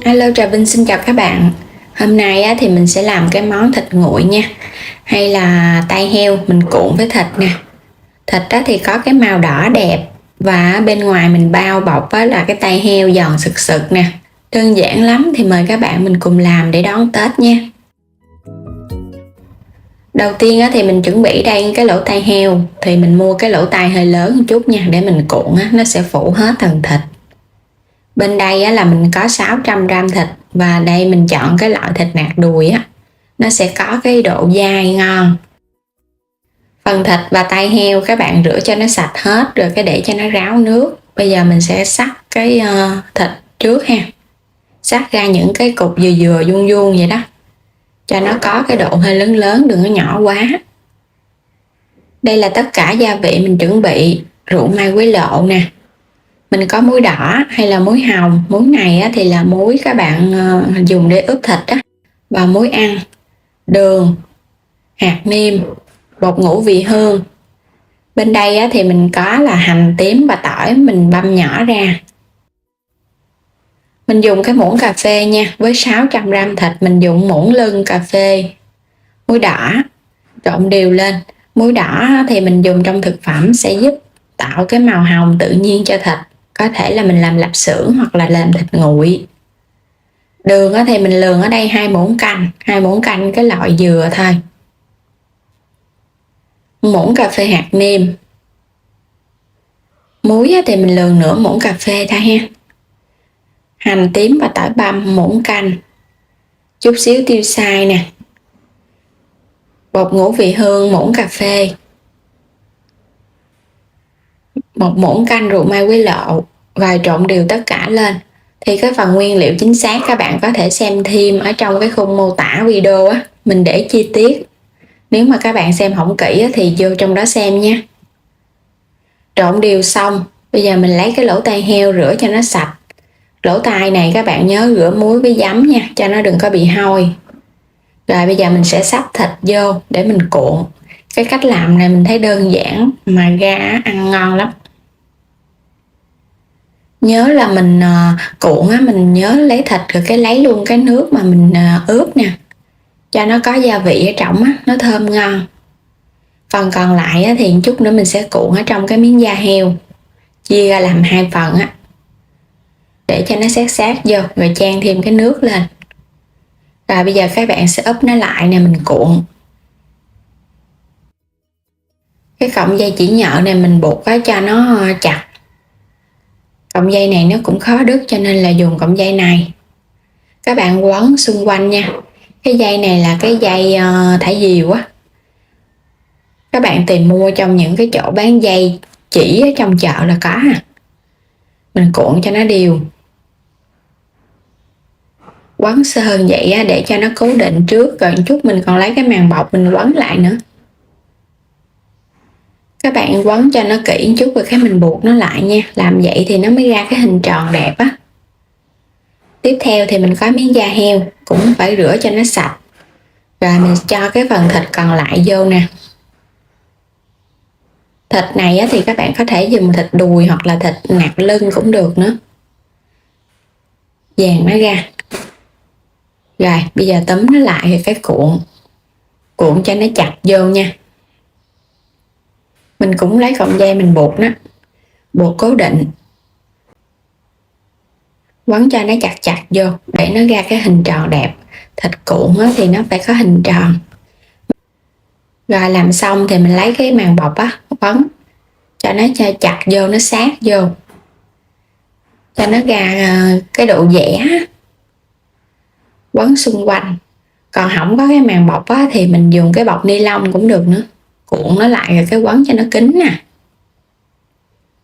Hello, Trà Vinh xin chào các bạn. Hôm nay thì mình sẽ làm cái món thịt nguội nha, hay là tai heo mình cuộn với thịt nè. Thịt thì có cái màu đỏ đẹp và bên ngoài mình bao bọc là cái tai heo giòn sực sực nè. Đơn giản lắm thì mời các bạn mình cùng làm để đón Tết nha. Đầu tiên thì mình chuẩn bị đây cái lỗ tai heo, thì mình mua cái lỗ tai hơi lớn một chút nha, để mình cuộn nó sẽ phủ hết phần thịt. Bên đây là mình có 600g thịt, và đây mình chọn cái loại thịt nạc đùi nó sẽ có cái độ dai ngon. Phần thịt và tai heo các bạn rửa cho nó sạch hết rồi cái để cho nó ráo nước. Bây giờ mình sẽ xắt cái thịt trước ha, xắt ra những cái cục vừa vừa vuông vuông vậy đó, cho nó có cái độ hơi lớn lớn, đừng có nhỏ quá. Đây là tất cả gia vị mình chuẩn bị: rượu mai quế lộ nè, mình có muối đỏ hay là muối hồng. Muối này thì là muối các bạn dùng để ướp thịt và muối ăn, đường, hạt nêm, bột ngũ vị hương. Bên đây thì mình có là hành tím và tỏi, mình băm nhỏ ra. Mình dùng cái muỗng cà phê nha, với 600g thịt mình dùng muỗng lưng cà phê. Muối đỏ trộn đều lên. Muối đỏ thì mình dùng trong thực phẩm sẽ giúp tạo cái màu hồng tự nhiên cho thịt, có thể là mình làm lạp xưởng hoặc là làm thịt nguội. Đường thì mình lường ở đây 2 muỗng canh cái loại dừa thôi. Muỗng cà phê hạt nêm. Muối thì mình lường nửa muỗng cà phê thôi ha. Hành tím và tỏi băm muỗng canh. Chút xíu tiêu xay nè. Bột ngũ vị hương muỗng cà phê. 1 muỗng canh rượu mai quế lộ, và trộn đều tất cả lên. Thì cái phần nguyên liệu chính xác các bạn có thể xem thêm ở trong cái khung mô tả video mình để chi tiết. Nếu mà các bạn xem không kỹ thì vô trong đó xem nha. Trộn đều xong, bây giờ mình lấy cái lỗ tai heo rửa cho nó sạch. Lỗ tai này các bạn nhớ rửa muối với giấm nha, cho nó đừng có bị hôi. Rồi bây giờ mình sẽ xắt thịt vô để mình cuộn. Cái cách làm này mình thấy đơn giản mà ra ăn ngon lắm. Nhớ là mình cuộn mình nhớ lấy thịt rồi cái lấy luôn cái nước mà mình ướp nè, cho nó có gia vị ở trong nó thơm ngon. Phần còn lại thì chút nữa mình sẽ cuộn ở trong cái miếng da heo, chia ra làm 2 phần để cho nó sát sát vô, rồi chan thêm cái nước lên. Rồi bây giờ các bạn sẽ úp nó lại nè, mình cuộn. Cái cọng dây chỉ nhợ này mình buộc cho nó chặt. Cọng dây này nó cũng khó đứt cho nên là dùng cọng dây này. Các bạn quấn xung quanh nha. Cái dây này là cái dây thả diều các bạn tìm mua trong những cái chỗ bán dây chỉ ở trong chợ là có Mình cuộn cho nó đều, quấn sơ vậy để cho nó cố định trước, rồi chút mình còn lấy cái màng bọc mình quấn lại nữa. Các bạn quấn cho nó kỹ một chút rồi cái mình buộc nó lại nha, làm vậy thì nó mới ra cái hình tròn đẹp Tiếp theo thì mình có miếng da heo, cũng phải rửa cho nó sạch, rồi mình cho cái phần thịt còn lại vô nè. Thịt này thì các bạn có thể dùng thịt đùi hoặc là thịt nạc lưng cũng được nữa. Dàn nó ra. Rồi bây giờ túm nó lại rồi cái cuộn cho nó chặt vô nha. Mình cũng lấy cọng dây mình buộc nó, buộc cố định, quấn cho nó chặt chặt vô để nó ra cái hình tròn đẹp. Thịt cuộn thì nó phải có hình tròn. Rồi làm xong thì mình lấy cái màng bọc quấn cho nó chặt vô, nó sát vô, cho nó ra cái độ dẻ. Quấn xung quanh. Còn không có cái màng bọc thì mình dùng cái bọc ni lông cũng được nữa, cuộn nó lại rồi cái quấn cho nó kín nè.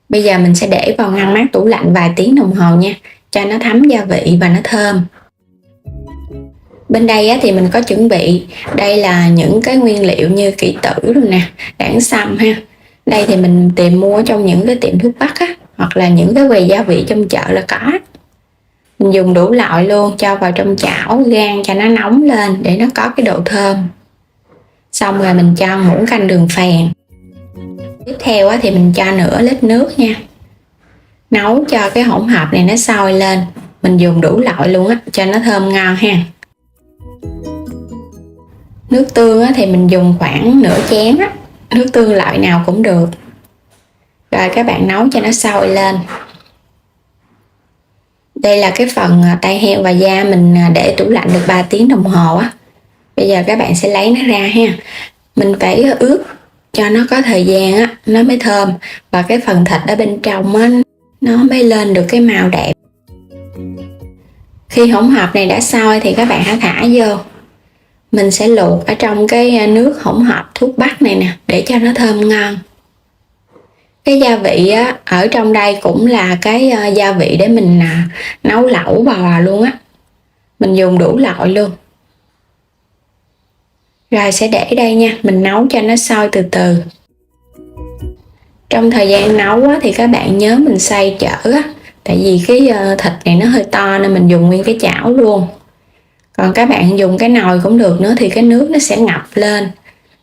Bây giờ mình sẽ để vào ngăn mát tủ lạnh vài tiếng đồng hồ nha, cho nó thấm gia vị và nó thơm. Bên đây thì mình có chuẩn bị, đây là những cái nguyên liệu như kỷ tử rồi nè, đảng sâm ha. Đây thì mình tìm mua trong những cái tiệm thuốc bắc hoặc là những cái quầy gia vị trong chợ là có. Mình dùng đủ loại luôn, cho vào trong chảo rang cho nó nóng lên để nó có cái độ thơm. Xong rồi mình cho muỗng canh đường phèn. Tiếp theo thì mình cho nửa lít nước nha. Nấu cho cái hỗn hợp này nó sôi lên. Mình dùng đủ loại luôn á cho nó thơm ngon ha. Nước tương á, thì mình dùng khoảng nửa chén á, nước tương loại nào cũng được. Rồi các bạn nấu cho nó sôi lên. Đây là cái phần tai heo và da mình để tủ lạnh được 3 tiếng đồng hồ á. Bây giờ các bạn sẽ lấy nó ra ha. Mình phải ướp cho nó có thời gian á, nó mới thơm, và cái phần thịt ở bên trong á, nó mới lên được cái màu đẹp. Khi hỗn hợp này đã sôi thì các bạn hãy thả vô. Mình sẽ luộc ở trong cái nước hỗn hợp thuốc bắc này nè, để cho nó thơm ngon. Cái gia vị á, ở trong đây cũng là cái gia vị để mình nấu lẩu bò luôn á. Mình dùng đủ loại luôn. Rồi sẽ để đây nha, mình nấu cho nó sôi từ từ. Trong thời gian nấu á, thì các bạn nhớ mình xay chở á, tại vì cái thịt này nó hơi to nên mình dùng nguyên cái chảo luôn. Còn các bạn dùng cái nồi cũng được nữa, thì cái nước nó sẽ ngập lên.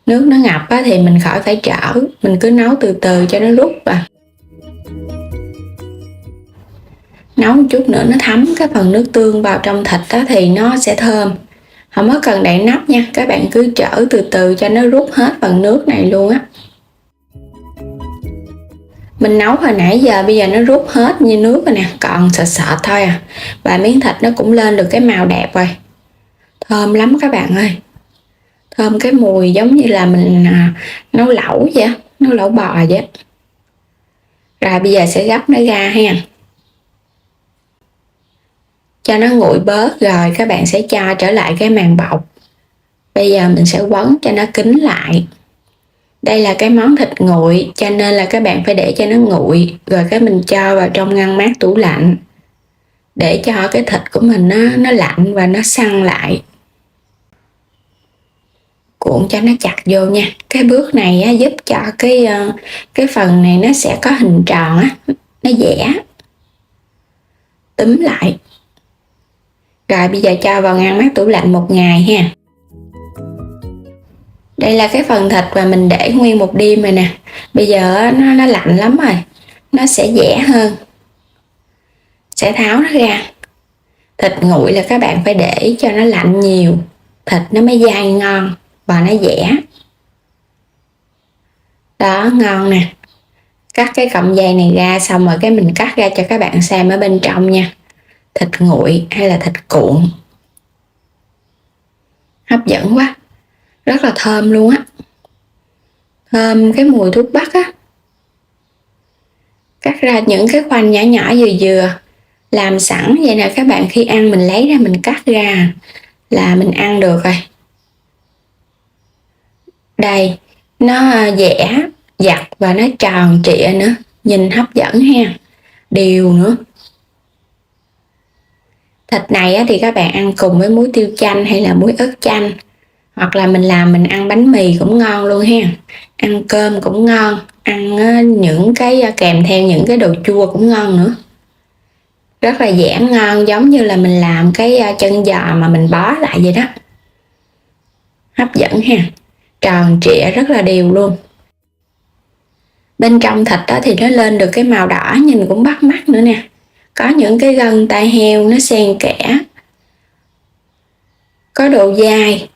Nước nó ngập á, thì mình khỏi phải chở, mình cứ nấu từ từ cho nó rút vào. Nấu một chút nữa nó thấm cái phần nước tương vào trong thịt đó thì nó sẽ thơm. Không có cần đậy nắp nha, các bạn cứ chở từ từ cho nó rút hết phần nước này luôn á. Mình nấu hồi nãy giờ bây giờ nó rút hết như nước rồi nè, còn sệt sệt thôi à. Và miếng thịt nó cũng lên được cái màu đẹp rồi. Thơm lắm các bạn ơi. Thơm cái mùi giống như là mình nấu lẩu vậy, nấu lẩu bò vậy. Rồi bây giờ sẽ gấp nó ra ha. Cho nó nguội bớt rồi các bạn sẽ cho trở lại cái màng bọc. Bây giờ mình sẽ quấn cho nó kín lại. Đây là cái món thịt nguội cho nên là các bạn phải để cho nó nguội, rồi cái mình cho vào trong ngăn mát tủ lạnh để cho cái thịt của mình nó lạnh và nó săn lại. Cuộn cho nó chặt vô nha. Cái bước này á, giúp cho cái phần này nó sẽ có hình tròn á, nó dẻ. Túm lại. Rồi bây giờ cho vào ngăn mát tủ lạnh 1 ngày ha. Đây là cái phần thịt mà mình để nguyên một đêm rồi nè. Bây giờ nó lạnh lắm rồi, nó sẽ dẻ hơn. Sẽ tháo nó ra. Thịt nguội là các bạn phải để cho nó lạnh nhiều, thịt nó mới dai ngon và nó dẻ. Đó, ngon nè. Cắt cái cọng dây này ra xong rồi cái mình cắt ra cho các bạn xem ở bên trong nha. Thịt nguội hay là thịt cuộn. Hấp dẫn quá. Rất là thơm luôn á. Thơm cái mùi thuốc bắc á. Cắt ra những cái khoanh nhỏ nhỏ vừa vừa. Làm sẵn vậy nè các bạn, khi ăn mình lấy ra mình cắt ra là mình ăn được rồi. Đây, nó dẻ, dặt và nó tròn trịa nữa. Nhìn hấp dẫn ha. Đều nữa. Thịt này thì các bạn ăn cùng với muối tiêu chanh hay là muối ớt chanh. Hoặc là mình làm mình ăn bánh mì cũng ngon luôn ha. Ăn cơm cũng ngon. Ăn những cái kèm theo những cái đồ chua cũng ngon nữa. Rất là dẻ ngon, giống như là mình làm cái chân giò mà mình bó lại vậy đó. Hấp dẫn ha. Tròn trịa rất là đều luôn. Bên trong thịt đó thì nó lên được cái màu đỏ, nhìn cũng bắt mắt nữa nè. Có những cái gân tai heo nó xen kẽ. Có độ dai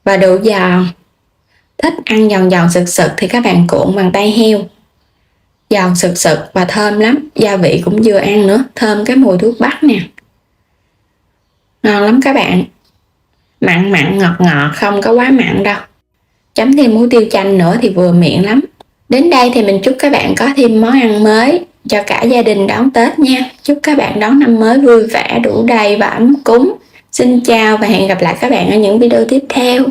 và độ giòn. Thích ăn giòn giòn sực sực thì các bạn cuộn bằng tay heo. Giòn sực sực và thơm lắm. Gia vị cũng vừa ăn nữa, thơm cái mùi thuốc bắc nè. Ngon lắm các bạn. Mặn mặn ngọt ngọt, không có quá mặn đâu. Chấm thêm muối tiêu chanh nữa thì vừa miệng lắm. Đến đây thì mình chúc các bạn có thêm món ăn mới cho cả gia đình đón Tết nha. Chúc các bạn đón năm mới vui vẻ, đủ đầy và ấm cúng. Xin chào và hẹn gặp lại các bạn ở những video tiếp theo.